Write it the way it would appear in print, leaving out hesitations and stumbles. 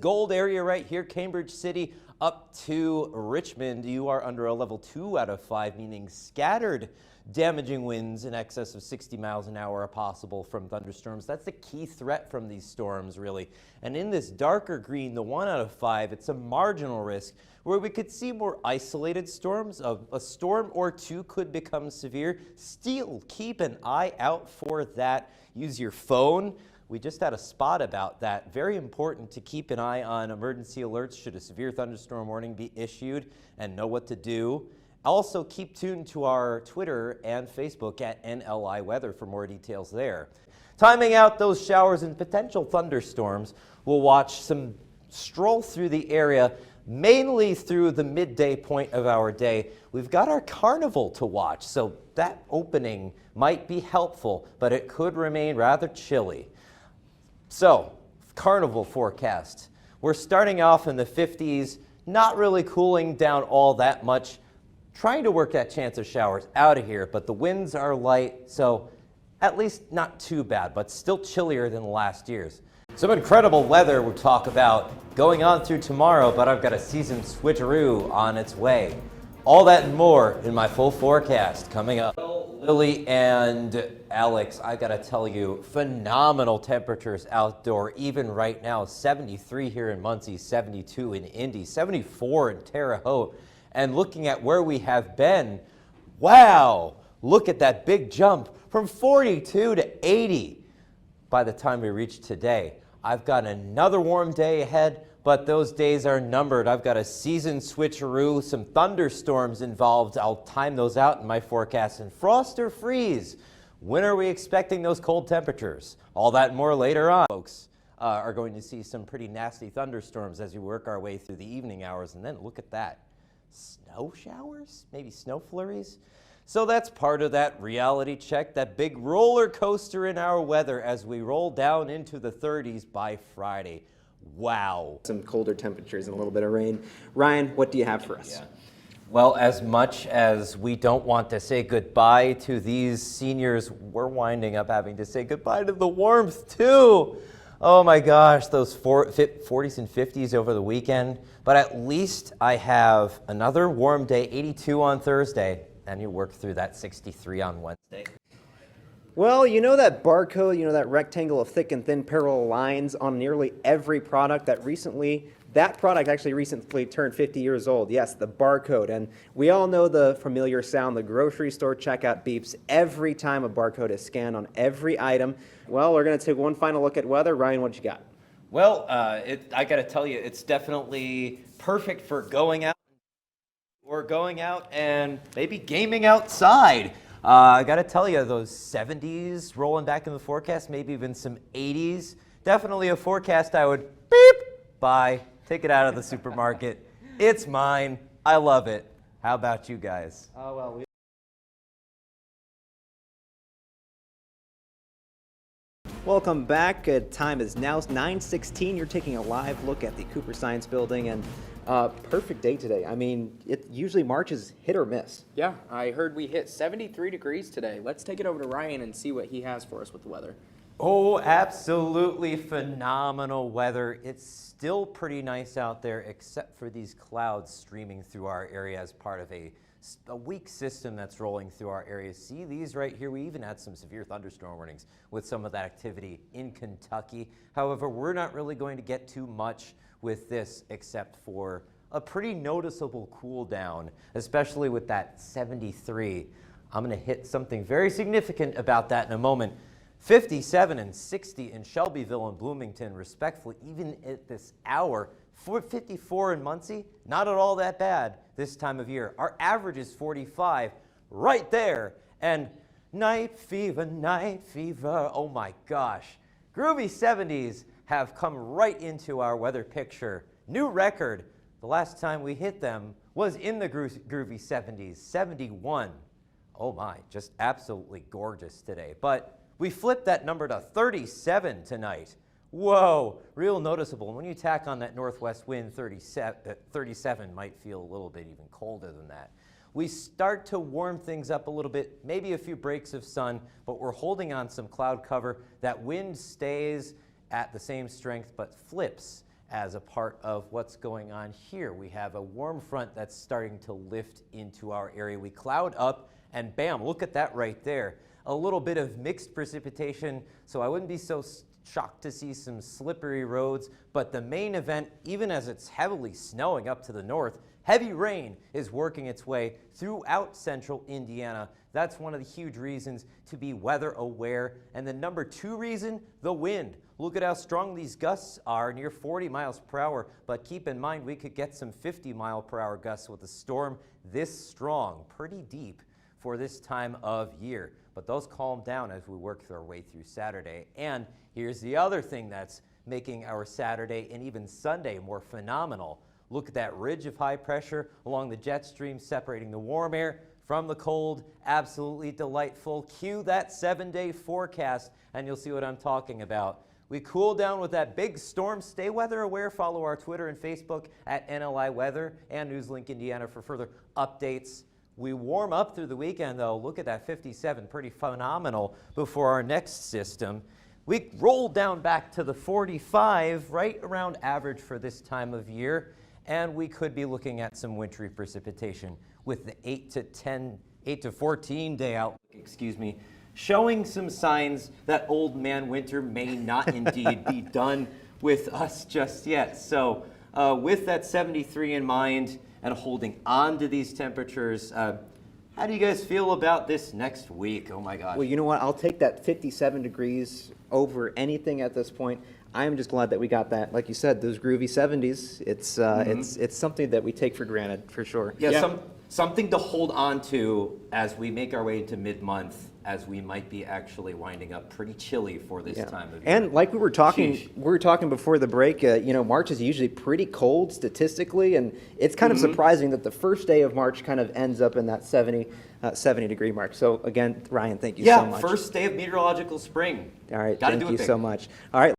gold area right here, Cambridge City up to Richmond, you are under a level 2 out of 5, meaning scattered damaging winds in excess of 60 miles an hour are possible from thunderstorms. That's the key threat from these storms, really. And in this darker green, the 1 out of 5, it's a marginal risk where we could see more isolated storms. A storm or two could become severe. Still, keep an eye out for that. Use your phone. We just had a spot about that. Very important to keep an eye on emergency alerts should a severe thunderstorm warning be issued and know what to do. Also, keep tuned to our Twitter and Facebook at NLI Weather for more details there. Timing out those showers and potential thunderstorms, we'll watch some stroll through the area, mainly through the midday point of our day. We've got our carnival to watch, so that opening might be helpful, but it could remain rather chilly. So, carnival forecast. We're starting off in the 50s, not really cooling down all that much. Trying to work that chance of showers out of here, but the winds are light, so at least not too bad, but still chillier than last year's. Some incredible weather we'll talk about going on through tomorrow, but I've got a season switcheroo on its way. All that and more in my full forecast coming up. Lily and Alex, I gotta tell you, phenomenal temperatures outdoor, even right now. 73 here in Muncie, 72 in Indy, 74 in Terre Haute. And looking at where we have been, wow, look at that big jump from 42 to 80 by the time we reach today. I've got another warm day ahead, but those days are numbered. I've got a season switcheroo, some thunderstorms involved. I'll time those out in my forecast. And frost or freeze, when are we expecting those cold temperatures? All that and more later on. Folks are going to see some pretty nasty thunderstorms as we work our way through the evening hours. And then look at that. Snow showers? Maybe snow flurries? So that's part of that reality check, that big roller coaster in our weather as we roll down into the 30s by Friday. Wow. Some colder temperatures and a little bit of rain. Ryan, what do you have for us? Yeah. Well, as much as we don't want to say goodbye to these seniors, we're winding up having to say goodbye to the warmth too. Oh my gosh, those 40s and 50s over the weekend. But at least I have another warm day, 82 on Thursday, and you work through that 63 on Wednesday. Well, you know that barcode, you know that rectangle of thick and thin parallel lines on nearly every product that product actually recently turned 50 years old. Yes, the barcode. And we all know the familiar sound the grocery store checkout beeps every time a barcode is scanned on every item. Well, we're going to take one final look at weather. Ryan, what you got? Well, I got to tell you, it's definitely perfect for going out and maybe gaming outside. I got to tell you, those 70s rolling back in the forecast, maybe even some 80s. Definitely a forecast I would beep, buy, take it out of the supermarket. It's mine. I love it. How about you guys? Oh, well, Welcome back. Time is now 9:16. You're taking a live look at the Cooper Science Building, and perfect day today. I mean, usually March is hit or miss. Yeah, I heard we hit 73 degrees today. Let's take it over to Ryan and see what he has for us with the weather. Oh, absolutely phenomenal weather. It's still pretty nice out there, except for these clouds streaming through our area as part of a weak system that's rolling through our area. See these right here? We even had some severe thunderstorm warnings with some of that activity in Kentucky. However, we're not really going to get too much with this except for a pretty noticeable cool down, especially with that 73. I'm going to hit something very significant about that in a moment. 57 and 60 in Shelbyville and Bloomington, respectfully, even at this hour. 54 in Muncie, not at all that bad this time of year. Our average is 45 right there. And night fever, oh my gosh. Groovy 70s have come right into our weather picture. New record, the last time we hit them was in the groovy 70s, 71. Oh my, just absolutely gorgeous today. But we flipped that number to 37 tonight. Whoa, real noticeable. When you tack on that northwest wind, 37 might feel a little bit even colder than that. We start to warm things up a little bit, maybe a few breaks of sun, but we're holding on some cloud cover. That wind stays at the same strength but flips as a part of what's going on here. We have a warm front that's starting to lift into our area. We cloud up and bam, look at that right there. A little bit of mixed precipitation, so I wouldn't be so shocked to see some slippery roads, but the main event, even as it's heavily snowing up to the north, heavy rain is working its way throughout central Indiana. That's one of the huge reasons to be weather aware. And the number 2 reason, the wind. Look at how strong these gusts are, near 40 miles per hour, but keep in mind we could get some 50-mile-per-hour gusts with a storm this strong, pretty deep for this time of year. But those calm down as we work our way through Saturday. And here's the other thing that's making our Saturday and even Sunday more phenomenal. Look at that ridge of high pressure along the jet stream separating the warm air from the cold. Absolutely delightful. Cue that 7-day forecast and you'll see what I'm talking about. We cool down with that big storm. Stay weather aware. Follow our Twitter and Facebook at NLI Weather and Newslink Indiana for further updates. We warm up through the weekend, though. Look at that 57, pretty phenomenal before our next system. We roll down back to the 45, right around average for this time of year, and we could be looking at some wintry precipitation with the 8 to 14 day outlook, showing some signs that old man winter may not indeed be done with us just yet. So with that 73 in mind, and holding on to these temperatures. How do you guys feel about this next week? Oh my gosh. Well, you know what? I'll take that 57 degrees over anything at this point. I'm just glad that we got that, like you said, those groovy 70s. It's something that we take for granted, for sure. Yeah, something to hold on to as we make our way into mid-month, as we might be actually winding up pretty chilly for this time of year. And like we were talking Sheesh. before the break, March is usually pretty cold statistically, and it's kind of surprising that the first day of March kind of ends up in that 70 degree mark. So again, Ryan, thank you so much. Yeah, first day of meteorological spring. All right, Gotta thank do it you big. so much. All right.